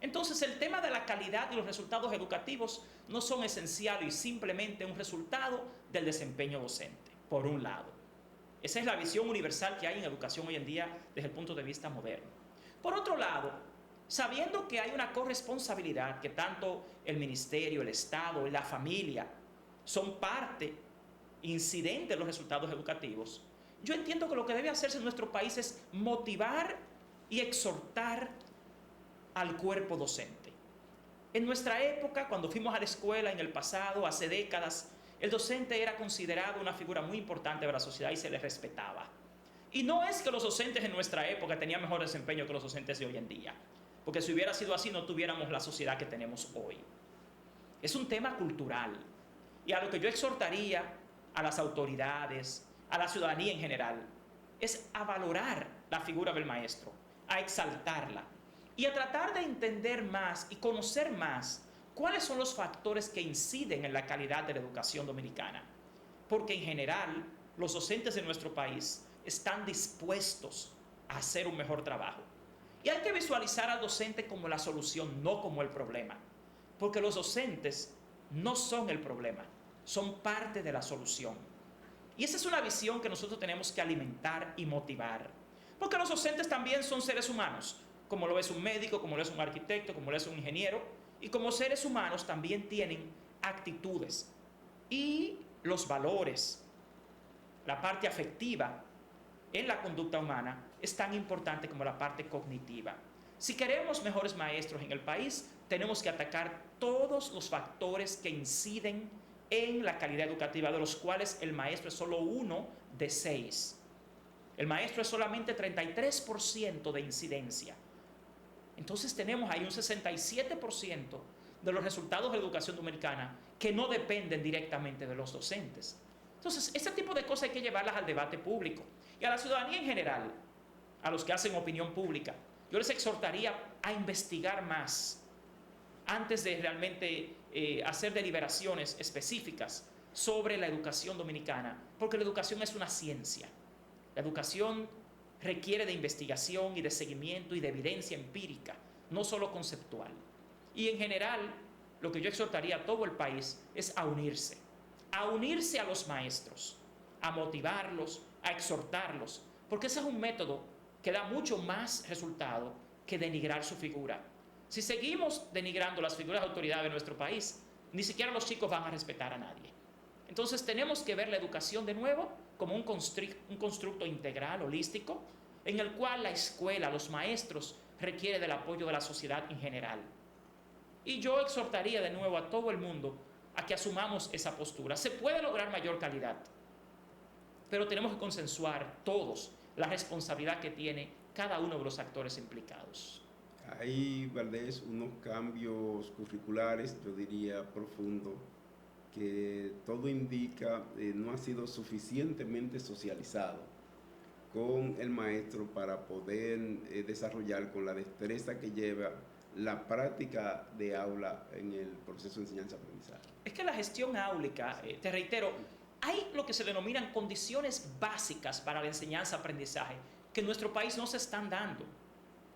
Entonces, el tema de la calidad y los resultados educativos no son esenciales y simplemente un resultado del desempeño docente, por un lado. Esa es la visión universal que hay en educación hoy en día desde el punto de vista moderno. Por otro lado, sabiendo que hay una corresponsabilidad, que tanto el ministerio, el Estado y la familia son parte incidente de los resultados educativos, yo entiendo que lo que debe hacerse en nuestro país es motivar y exhortar al cuerpo docente. En nuestra época, cuando fuimos a la escuela en el pasado, hace décadas, el docente era considerado una figura muy importante de la sociedad y se le respetaba. Y no es que los docentes en nuestra época tenían mejor desempeño que los docentes de hoy en día, porque si hubiera sido así no tuviéramos la sociedad que tenemos hoy. Es un tema cultural, y a lo que yo exhortaría a las autoridades, a la ciudadanía en general, es a valorar la figura del maestro, a exaltarla, y a tratar de entender más y conocer más cuáles son los factores que inciden en la calidad de la educación dominicana. Porque en general, los docentes de nuestro país están dispuestos a hacer un mejor trabajo. Y hay que visualizar al docente como la solución, no como el problema. Porque los docentes no son el problema, son parte de la solución. Y esa es una visión que nosotros tenemos que alimentar y motivar. Porque los docentes también son seres humanos, como lo es un médico, como lo es un arquitecto, como lo es un ingeniero, y como seres humanos también tienen actitudes y los valores, la parte afectiva en la conducta humana es tan importante como la parte cognitiva. Si queremos mejores maestros en el país, tenemos que atacar todos los factores que inciden en la calidad educativa, de los cuales el maestro es solo uno de 6. El maestro es solamente 33% de incidencia. Entonces tenemos ahí un 67% de los resultados de la educación dominicana que no dependen directamente de los docentes. Entonces, ese tipo de cosas hay que llevarlas al debate público. Y a la ciudadanía en general, a los que hacen opinión pública, yo les exhortaría a investigar más antes de realmente hacer deliberaciones específicas sobre la educación dominicana, porque la educación es una ciencia. La educación requiere de investigación y de seguimiento y de evidencia empírica, no solo conceptual. Y en general, lo que yo exhortaría a todo el país es a unirse a los maestros, a motivarlos, a exhortarlos, porque ese es un método que da mucho más resultado que denigrar su figura. Si seguimos denigrando las figuras de autoridad de nuestro país, ni siquiera los chicos van a respetar a nadie. Entonces tenemos que ver la educación de nuevo como un constructo integral, holístico, en el cual la escuela, los maestros, requiere del apoyo de la sociedad en general. Y yo exhortaría de nuevo a todo el mundo a que asumamos esa postura. Se puede lograr mayor calidad, pero tenemos que consensuar todos la responsabilidad que tiene cada uno de los actores implicados. Hay, Valdés, unos cambios curriculares, yo diría profundos, que todo indica no ha sido suficientemente socializado con el maestro para poder desarrollar con la destreza que lleva la práctica de aula en el proceso de enseñanza-aprendizaje? Es que la gestión áulica, te reitero, hay lo que se denominan condiciones básicas para la enseñanza-aprendizaje que en nuestro país no se están dando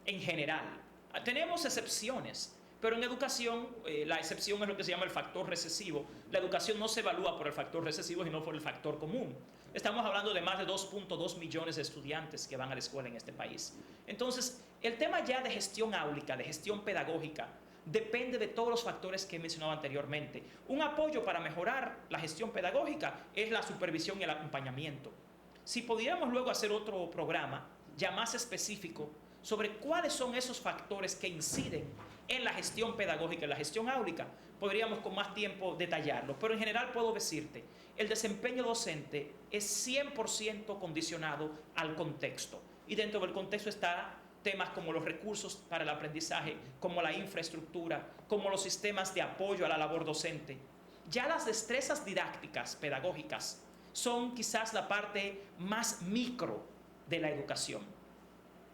en general. Tenemos excepciones, pero en educación la excepción es lo que se llama el factor recesivo. La educación no se evalúa por el factor recesivo, sino por el factor común. Estamos hablando de más de 2.2 millones de estudiantes que van a la escuela en este país. Entonces, el tema ya de gestión áulica, de gestión pedagógica, depende de todos los factores que he mencionado anteriormente. Un apoyo para mejorar la gestión pedagógica es la supervisión y el acompañamiento. Si pudiéramos luego hacer otro programa ya más específico sobre cuáles son esos factores que inciden en la gestión pedagógica, en la gestión áulica, podríamos con más tiempo detallarlo. Pero en general puedo decirte, el desempeño docente es 100% condicionado al contexto. Y dentro del contexto está temas como los recursos para el aprendizaje, como la infraestructura, como los sistemas de apoyo a la labor docente. Ya las destrezas didácticas, pedagógicas, son quizás la parte más micro de la educación.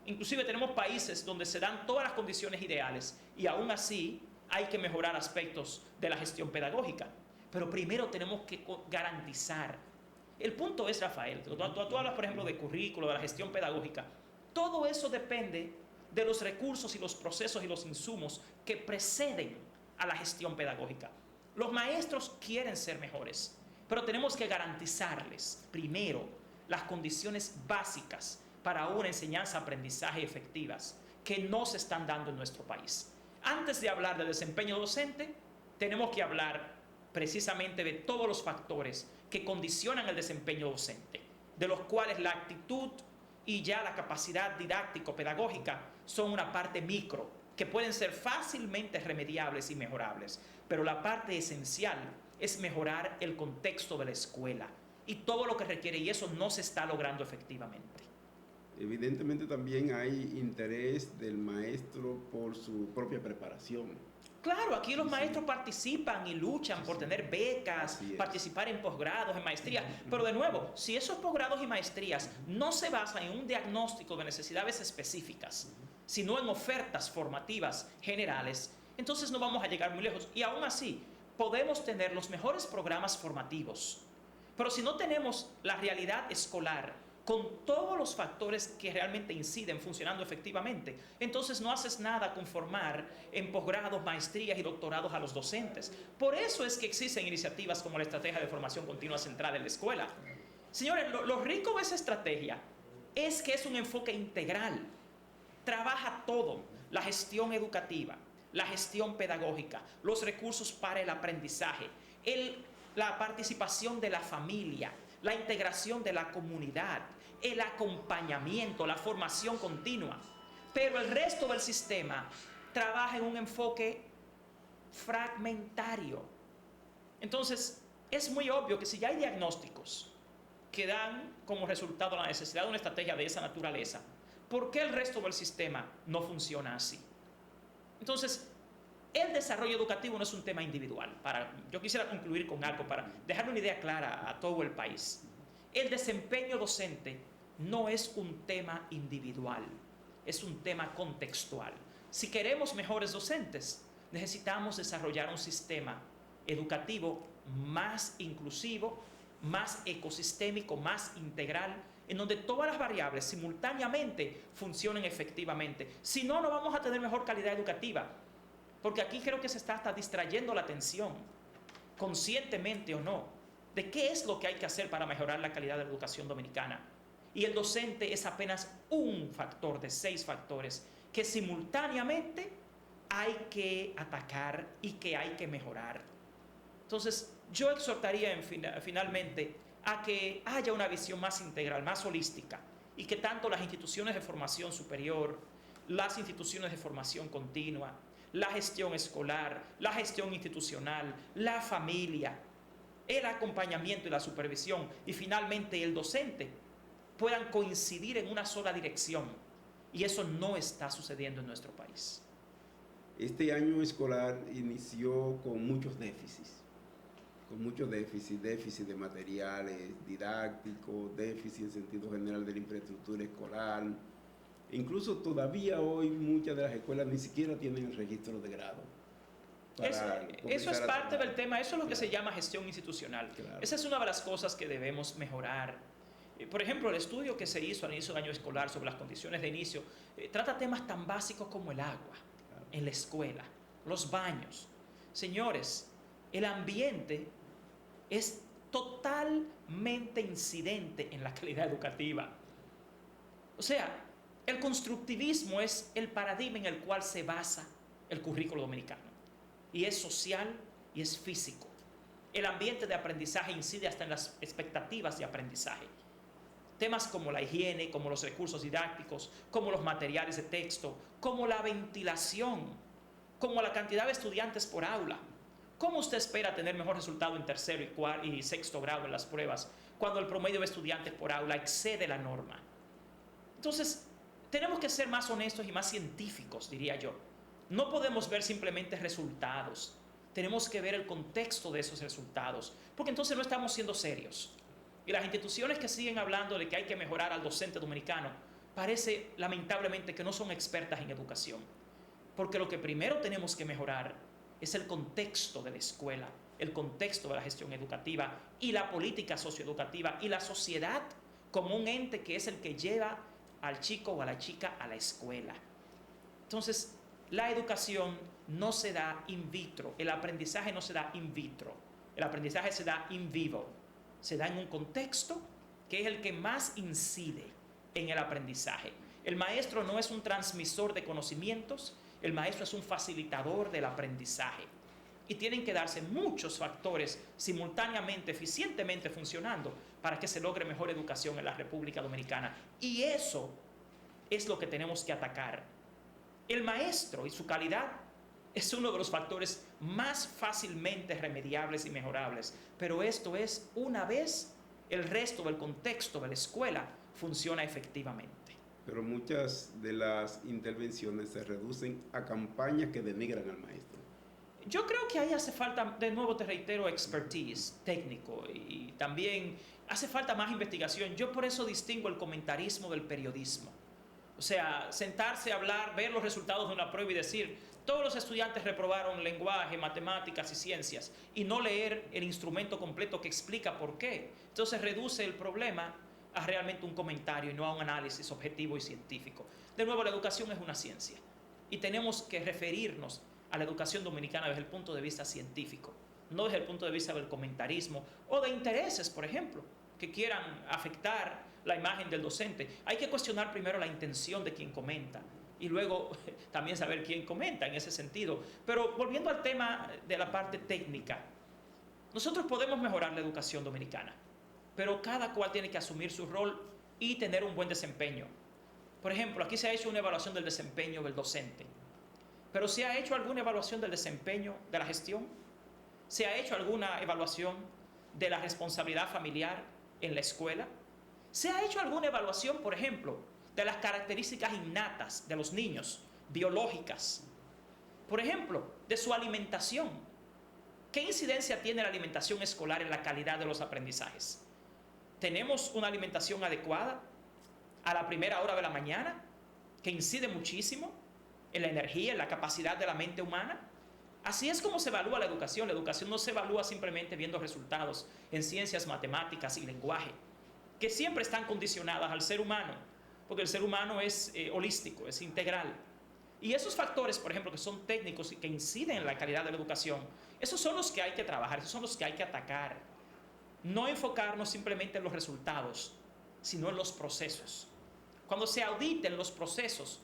Inclusive tenemos países donde se dan todas las condiciones ideales y aún así hay que mejorar aspectos de la gestión pedagógica. Pero primero tenemos que garantizar. El punto es, Rafael, tú hablas, por ejemplo, de currículo, de la gestión pedagógica. Todo eso depende de los recursos y los procesos y los insumos que preceden a la gestión pedagógica. Los maestros quieren ser mejores, pero tenemos que garantizarles, primero, las condiciones básicas para una enseñanza-aprendizaje efectivas que no se están dando en nuestro país. Antes de hablar del desempeño docente, tenemos que hablar precisamente de todos los factores que condicionan el desempeño docente, de los cuales la actitud y ya la capacidad didáctico-pedagógica son una parte micro, que pueden ser fácilmente remediables y mejorables, pero la parte esencial es mejorar el contexto de la escuela y todo lo que requiere, y eso no se está logrando efectivamente. Evidentemente también hay interés del maestro por su propia preparación. Claro, aquí los maestros participan y luchan por tener becas, participar en posgrados, en maestrías, pero de nuevo, si esos posgrados y maestrías no se basan en un diagnóstico de necesidades específicas, sino en ofertas formativas generales, entonces no vamos a llegar muy lejos. Y aún así, podemos tener los mejores programas formativos, pero si no tenemos la realidad escolar con todos los factores que realmente inciden funcionando efectivamente, entonces no haces nada con formar en posgrados, maestrías y doctorados a los docentes. Por eso es que existen iniciativas como la Estrategia de Formación Continua Centrada en la Escuela. Señores, lo rico de esa estrategia es que es un enfoque integral. Trabaja todo, la gestión educativa, la gestión pedagógica, los recursos para el aprendizaje, la participación de la familia, la integración de la comunidad, el acompañamiento, la formación continua. Pero el resto del sistema trabaja en un enfoque fragmentario. Entonces, es muy obvio que si ya hay diagnósticos que dan como resultado la necesidad de una estrategia de esa naturaleza, ¿por qué el resto del sistema no funciona así? Entonces, el desarrollo educativo no es un tema individual. Yo quisiera concluir con algo para dejar una idea clara a todo el país. El desempeño docente no es un tema individual, es un tema contextual. Si queremos mejores docentes, necesitamos desarrollar un sistema educativo más inclusivo, más ecosistémico, más integral, en donde todas las variables simultáneamente funcionen efectivamente. Si no, no vamos a tener mejor calidad educativa. Porque aquí creo que se está hasta distrayendo la atención, conscientemente o no, de qué es lo que hay que hacer para mejorar la calidad de la educación dominicana. Y el docente es apenas un factor de 6 factores que simultáneamente hay que atacar y que hay que mejorar. Entonces, yo exhortaría finalmente a que haya una visión más integral, más holística, y que tanto las instituciones de formación superior, las instituciones de formación continua, la gestión escolar, la gestión institucional, la familia, el acompañamiento y la supervisión y finalmente el docente puedan coincidir en una sola dirección. Y eso no está sucediendo en nuestro país. Este año escolar inició con muchos déficits, déficit de materiales didácticos, déficit en sentido general de la infraestructura escolar, Incluso todavía hoy muchas de las escuelas ni siquiera tienen el registro de grado. Eso es parte del tema, eso es lo que se llama gestión institucional. Esa es una de las cosas que debemos mejorar. Por ejemplo, el estudio que se hizo al inicio del año escolar sobre las condiciones de inicio trata temas tan básicos como el agua en la escuela, los baños. Señores, el ambiente es totalmente incidente en la calidad educativa. O sea, el constructivismo es el paradigma en el cual se basa el currículo dominicano. Y es social y es físico. El ambiente de aprendizaje incide hasta en las expectativas de aprendizaje. Temas como la higiene, como los recursos didácticos, como los materiales de texto, como la ventilación, como la cantidad de estudiantes por aula. ¿Cómo usted espera tener mejor resultado en tercero y sexto grado en las pruebas cuando el promedio de estudiantes por aula excede la norma? Entonces, tenemos que ser más honestos y más científicos, diría yo. No podemos ver simplemente resultados. Tenemos que ver el contexto de esos resultados, porque entonces no estamos siendo serios. Y las instituciones que siguen hablando de que hay que mejorar al docente dominicano, parece lamentablemente que no son expertas en educación. Porque lo que primero tenemos que mejorar es el contexto de la escuela, el contexto de la gestión educativa y la política socioeducativa y la sociedad como un ente que es el que lleva al chico o a la chica a la escuela. Entonces, la educación no se da in vitro, el aprendizaje no se da in vitro, el aprendizaje se da in vivo, se da en un contexto que es el que más incide en el aprendizaje. El maestro no es un transmisor de conocimientos, el maestro es un facilitador del aprendizaje. Y tienen que darse muchos factores simultáneamente, eficientemente funcionando para que se logre mejor educación en la República Dominicana. Y eso es lo que tenemos que atacar. El maestro y su calidad es uno de los factores más fácilmente remediables y mejorables. Pero esto es una vez el resto del contexto de la escuela funciona efectivamente. Pero muchas de las intervenciones se reducen a campañas que denigran al maestro. Yo creo que ahí hace falta, de nuevo te reitero, expertise técnico y también hace falta más investigación. Yo por eso distingo el comentarismo del periodismo. O sea, sentarse a hablar, ver los resultados de una prueba y decir, todos los estudiantes reprobaron lenguaje, matemáticas y ciencias, y no leer el instrumento completo que explica por qué. Entonces reduce el problema a realmente un comentario y no a un análisis objetivo y científico. De nuevo, la educación es una ciencia y tenemos que referirnos a la educación dominicana desde el punto de vista científico, no desde el punto de vista del comentarismo o de intereses, por ejemplo, que quieran afectar la imagen del docente. Hay que cuestionar primero la intención de quien comenta y luego también saber quién comenta en ese sentido. Pero volviendo al tema de la parte técnica, nosotros podemos mejorar la educación dominicana, pero cada cual tiene que asumir su rol y tener un buen desempeño. Por ejemplo, aquí se ha hecho una evaluación del desempeño del docente, pero ¿se ha hecho alguna evaluación del desempeño de la gestión? ¿Se ha hecho alguna evaluación de la responsabilidad familiar en la escuela? ¿Se ha hecho alguna evaluación, por ejemplo, de las características innatas de los niños, biológicas? Por ejemplo, de su alimentación. ¿Qué incidencia tiene la alimentación escolar en la calidad de los aprendizajes? ¿Tenemos una alimentación adecuada a la primera hora de la mañana, que incide muchísimo en la energía, en la capacidad de la mente humana? Así es como se evalúa la educación. La educación no se evalúa simplemente viendo resultados en ciencias, matemáticas y lenguaje, que siempre están condicionadas al ser humano, porque el ser humano es holístico, es integral. Y esos factores, por ejemplo, que son técnicos y que inciden en la calidad de la educación, esos son los que hay que trabajar, esos son los que hay que atacar. No enfocarnos simplemente en los resultados, sino en los procesos. Cuando se auditen los procesos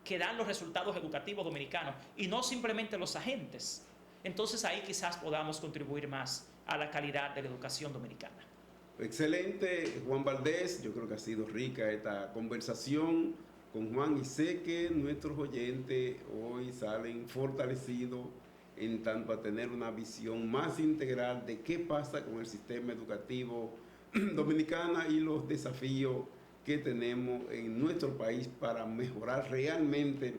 que dan los resultados educativos dominicanos y no simplemente los agentes, entonces ahí quizás podamos contribuir más a la calidad de la educación dominicana. Excelente, Juan Valdés. Yo creo que ha sido rica esta conversación con Juan y sé que nuestros oyentes hoy salen fortalecidos en tanto a tener una visión más integral de qué pasa con el sistema educativo dominicano y los desafíos que tenemos en nuestro país para mejorar realmente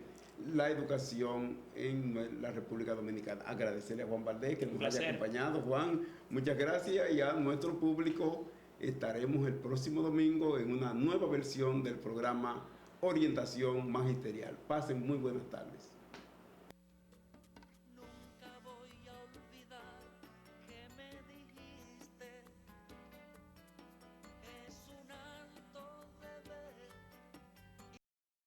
la educación en la República Dominicana. Agradecerle a Juan Valdés que nos haya acompañado. Juan, muchas gracias, y a nuestro público estaremos el próximo domingo en una nueva versión del programa orientación magisterial. Pasen muy buenas tardes.